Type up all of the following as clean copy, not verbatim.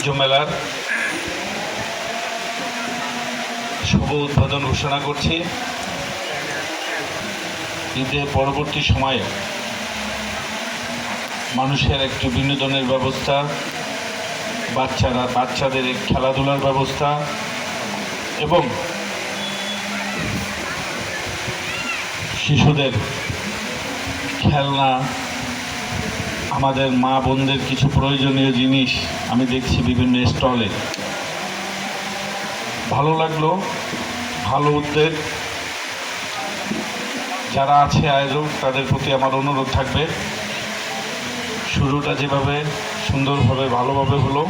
বাণিজ্য মেলার শুভ উদ্বোধন ঘোষণা করছি। ঈদের পরবর্তী সময়ে মানুষের একটু বিনোদনের ব্যবস্থা, বাচ্চাদের খেলাধুলার ব্যবস্থা এবং শিশুদের খেলনা, আমাদের মা বোনদের কিছু প্রয়োজনীয় জিনিস আমি দেখছি বিভিন্ন স্টলে। ভালো লাগলো, ভালো উদ্যোগ। যারা আছে আয়োজক তাদের প্রতি আমার অনুরোধ থাকবে, শুরুটা যেভাবে সুন্দরভাবে ভালোভাবে হলো,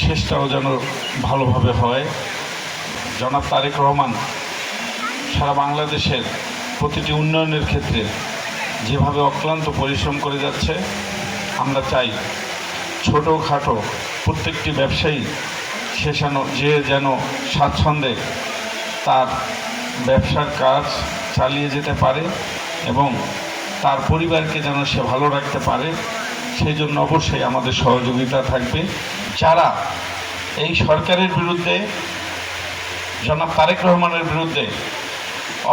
শেষটাও যেন ভালোভাবে হয়। জনাব তারেক রহমান সারা বাংলাদেশের প্রতিটি উন্নয়নের ক্ষেত্রে যেভাবে অক্লান্ত পরিশ্রম করে যাচ্ছে, আমরা চাই ছোটোখাটো প্রত্যেকটি ব্যবসায়ী যেন স্বাচ্ছন্দ্যে তার ব্যবসার কাজ চালিয়ে যেতে পারে এবং তার পরিবারকে যেন সে ভালো রাখতে পারে। সেই জন্য অবশ্যই আমাদের সহযোগিতা থাকবে। যারা এই সরকারের বিরুদ্ধে, জনাব তারেক রহমানের বিরুদ্ধে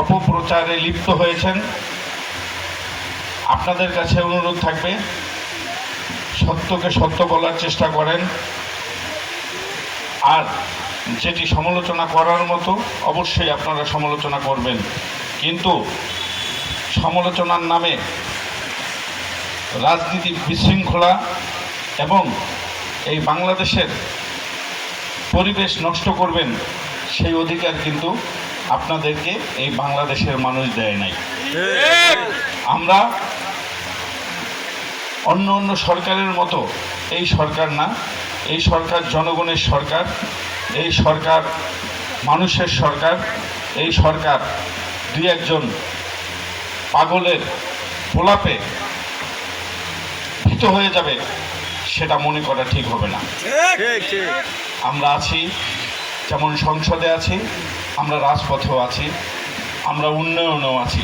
অপপ্রচারে লিপ্ত হয়েছেন, আপনাদের কাছে অনুরোধ থাকবে সত্যকে সত্য বলার চেষ্টা করেন। আর যেটি সমালোচনা করার মতো অবশ্যই আপনারা সমালোচনা করবেন, কিন্তু সমালোচনার নামে রাজনীতি বিশৃঙ্খলা এবং এই বাংলাদেশের পরিবেশ নষ্ট করবেন, সেই অধিকার কিন্তু আপনাদেরকে এই বাংলাদেশের মানুষ দেয় নাই। আমরা অন্য সরকারের মতো এই সরকার না, এই সরকার জনগণের সরকার, এই সরকার মানুষের সরকার। এই সরকার দুই একজন পাগলের প্রলাপে ভীত হয়ে যাবে সেটা মনে করা ঠিক হবে না। আমরা আছি, যেমন সংসদে আছি, আমরা রাজপথেও আছি, আমরা উন্নয়নেও আছি।